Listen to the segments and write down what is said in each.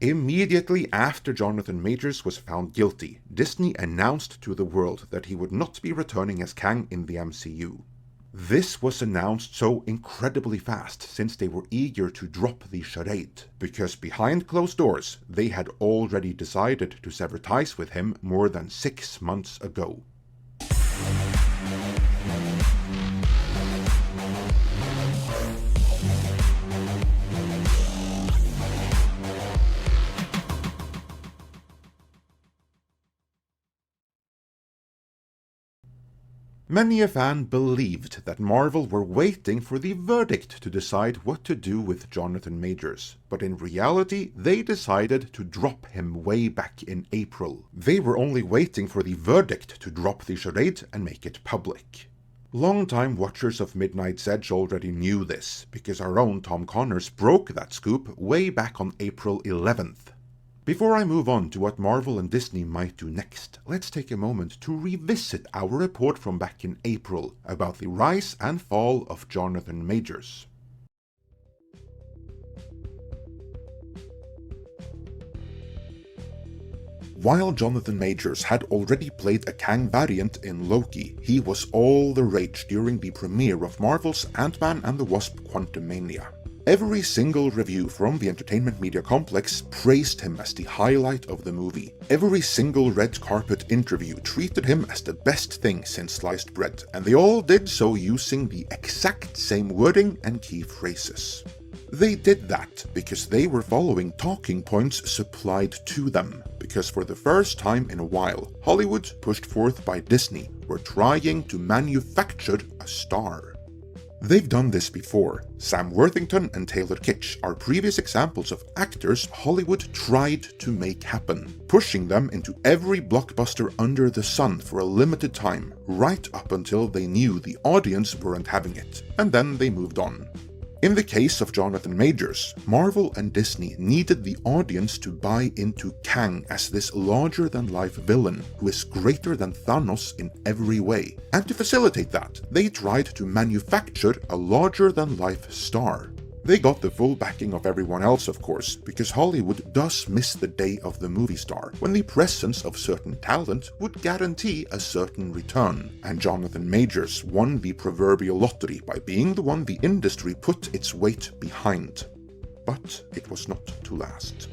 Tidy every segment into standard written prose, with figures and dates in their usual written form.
Immediately after Jonathan Majors was found guilty, Disney announced to the world that he would not be returning as Kang in the MCU. This was announced so incredibly fast since they were eager to drop the charade, because behind closed doors they had already decided to sever ties with him more than 6 months ago. Many a fan believed that Marvel were waiting for the verdict to decide what to do with Jonathan Majors, but in reality they decided to drop him way back in April. They were only waiting for the verdict to drop the charade and make it public. Longtime watchers of Midnight's Edge already knew this, because our own Tom Connors broke that scoop way back on April 11th. Before I move on to what Marvel and Disney might do next, let's take a moment to revisit our report from back in April about the rise and fall of Jonathan Majors. While Jonathan Majors had already played a Kang variant in Loki, he was all the rage during the premiere of Marvel's Ant-Man and the Wasp: Quantumania. Every single review from the entertainment media complex praised him as the highlight of the movie. Every single red carpet interview treated him as the best thing since sliced bread, and they all did so using the exact same wording and key phrases. They did that because they were following talking points supplied to them, because for the first time in a while, Hollywood, pushed forth by Disney, were trying to manufacture a star. They've done this before. Sam Worthington and Taylor Kitsch are previous examples of actors Hollywood tried to make happen, pushing them into every blockbuster under the sun for a limited time, right up until they knew the audience weren't having it, and then they moved on. In the case of Jonathan Majors, Marvel and Disney needed the audience to buy into Kang as this larger-than-life villain who is greater than Thanos in every way. And to facilitate that, they tried to manufacture a larger-than-life star. They got the full backing of everyone else, of course, because Hollywood does miss the day of the movie star, when the presence of certain talent would guarantee a certain return, and Jonathan Majors won the proverbial lottery by being the one the industry put its weight behind. But it was not to last.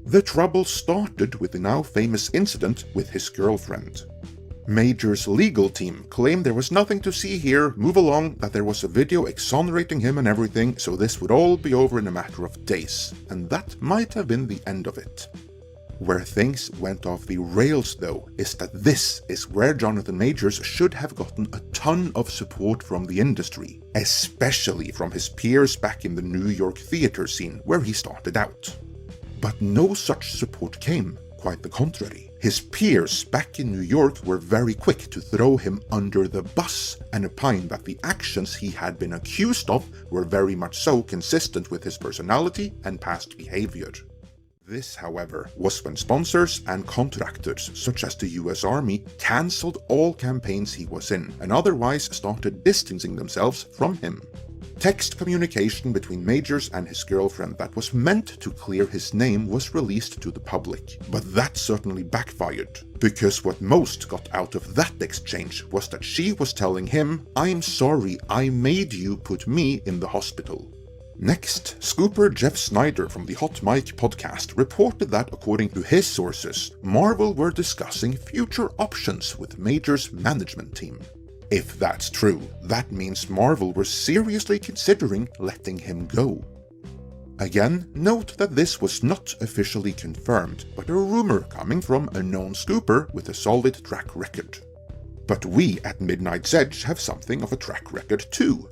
The trouble started with the now famous incident with his girlfriend. Major's legal team claimed there was nothing to see here, move along, that there was a video exonerating him and everything, so this would all be over in a matter of days, and that might have been the end of it. Where things went off the rails though, is that this is where Jonathan Majors should have gotten a ton of support from the industry, especially from his peers back in the New York theater scene where he started out. But no such support came, quite the contrary. His peers back in New York were very quick to throw him under the bus and opine that the actions he had been accused of were very much so consistent with his personality and past behavior. This, however, was when sponsors and contractors, such as the US Army, cancelled all campaigns he was in and otherwise started distancing themselves from him. Text communication between Majors and his girlfriend that was meant to clear his name was released to the public, but that certainly backfired, because what most got out of that exchange was that she was telling him, "I'm sorry, I made you put me in the hospital." Next, scooper Jeff Snyder from the Hot Mic podcast reported that, according to his sources, Marvel were discussing future options with Majors' management team. If that's true, that means Marvel were seriously considering letting him go. Again, note that this was not officially confirmed, but a rumor coming from a known scooper with a solid track record. But we at Midnight's Edge have something of a track record too.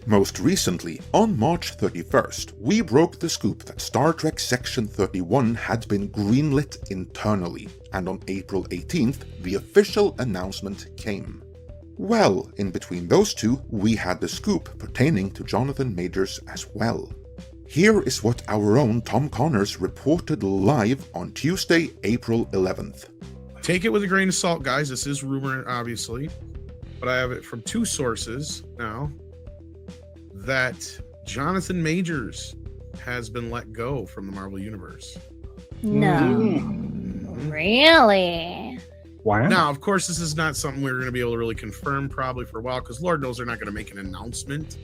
Most recently, on March 31st, we broke the scoop that Star Trek Section 31 had been greenlit internally, and on April 18th, the official announcement came. Well, in between those two, we had the scoop pertaining to Jonathan Majors as well. Here is what our own Tom Connors reported live on Tuesday, April 11th. Take it with a grain of salt, guys. This is rumor, obviously, but I have it from two sources now. that Jonathan Majors has been let go from the Marvel Universe. No. Really? Wow. Now, of course, this is not something we're going to be able to really confirm probably for a while, because Lord knows they're not going to make an announcement.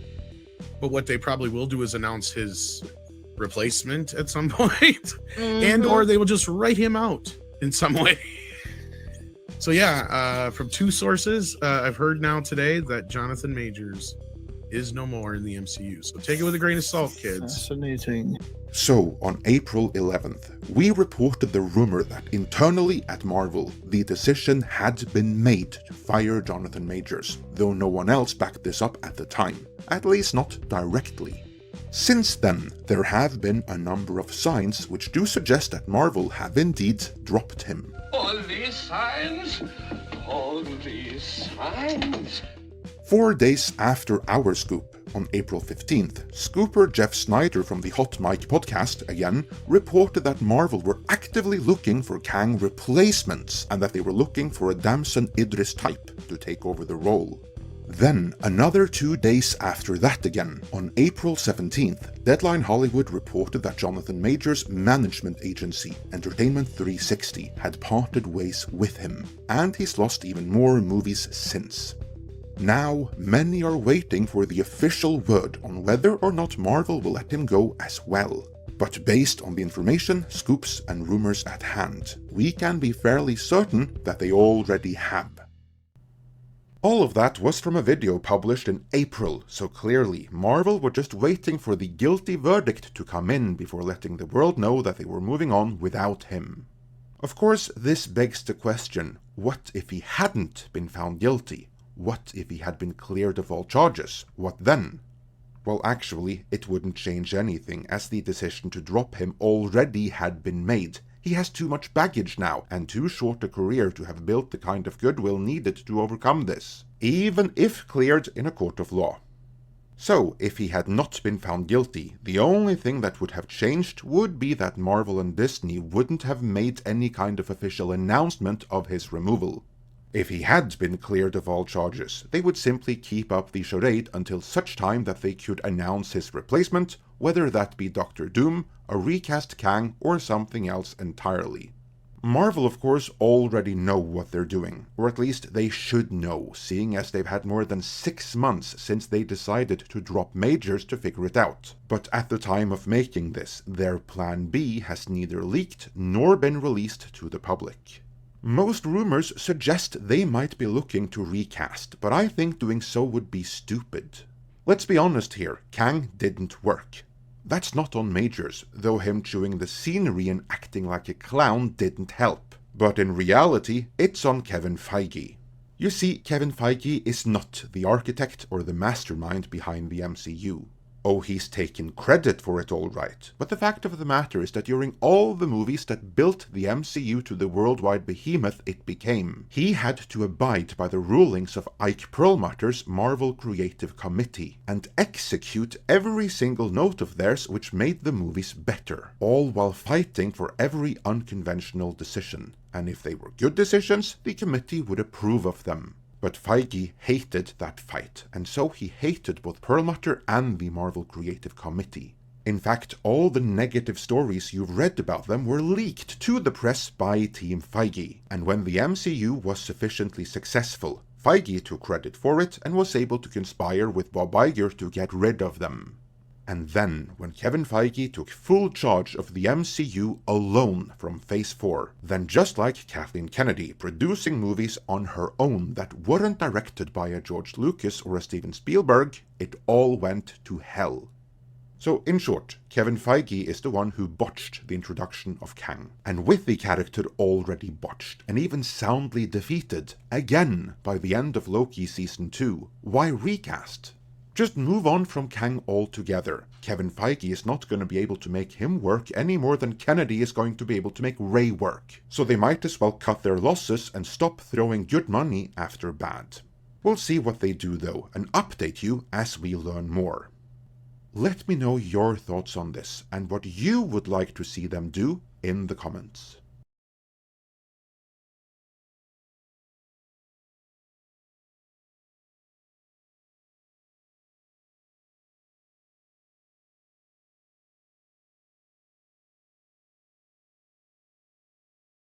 But what they probably will do is announce his replacement at some point, and or they will just write him out in some way. So yeah, from two sources, I've heard now today that Jonathan Majors is no more in the MCU. So take it with a grain of salt, kids. Fascinating. So, on April 11th, we reported the rumor that internally at Marvel, the decision had been made to fire Jonathan Majors, though no one else backed this up at the time, at least not directly. Since then, there have been a number of signs which do suggest that Marvel have indeed dropped him. All these signs? All these signs? 4 days after our scoop, on April 15th, scooper Jeff Snyder from the Hot Mic podcast, again, reported that Marvel were actively looking for Kang replacements and that they were looking for a Damson Idris type to take over the role. Then, another 2 days after that again, on April 17th, Deadline Hollywood reported that Jonathan Majors' management agency, Entertainment 360, had parted ways with him, and he's lost even more movies since. Now, many are waiting for the official word on whether or not Marvel will let him go as well. But based on the information, scoops, and rumors at hand, we can be fairly certain that they already have. All of that was from a video published in April, so clearly Marvel were just waiting for the guilty verdict to come in before letting the world know that they were moving on without him. Of course, this begs the question, what if he hadn't been found guilty? What if he had been cleared of all charges? What then? Well, actually, it wouldn't change anything, as the decision to drop him already had been made. He has too much baggage now, and too short a career to have built the kind of goodwill needed to overcome this, even if cleared in a court of law. So, if he had not been found guilty, the only thing that would have changed would be that Marvel and Disney wouldn't have made any kind of official announcement of his removal. If he had been cleared of all charges, they would simply keep up the charade until such time that they could announce his replacement, whether that be Doctor Doom, a recast Kang, or something else entirely. Marvel, of course, already know what they're doing, or at least they should know, seeing as they've had more than 6 months since they decided to drop Majors to figure it out. But at the time of making this, their plan B has neither leaked nor been released to the public. Most rumors suggest they might be looking to recast, but I think doing so would be stupid. Let's be honest here, Kang didn't work. That's not on Majors, though him chewing the scenery and acting like a clown didn't help. But in reality, it's on Kevin Feige. You see, Kevin Feige is not the architect or the mastermind behind the MCU. Oh, he's taken credit for it all right, but the fact of the matter is that during all the movies that built the MCU to the worldwide behemoth it became, he had to abide by the rulings of Ike Perlmutter's Marvel Creative Committee, and execute every single note of theirs which made the movies better, all while fighting for every unconventional decision. And if they were good decisions, the committee would approve of them. But Feige hated that fight, and so he hated both Perlmutter and the Marvel Creative Committee. In fact, all the negative stories you've read about them were leaked to the press by Team Feige, and when the MCU was sufficiently successful, Feige took credit for it and was able to conspire with Bob Iger to get rid of them. And then, when Kevin Feige took full charge of the MCU alone from Phase 4, then just like Kathleen Kennedy producing movies on her own that weren't directed by a George Lucas or a Steven Spielberg, it all went to hell. So, in short, Kevin Feige is the one who botched the introduction of Kang, and with the character already botched, and even soundly defeated, again by the end of Loki Season 2, why recast? Just move on from Kang altogether. Kevin Feige is not going to be able to make him work any more than Kennedy is going to be able to make Ray work. So they might as well cut their losses and stop throwing good money after bad. We'll see what they do though, and update you as we learn more. Let me know your thoughts on this, and what you would like to see them do in the comments.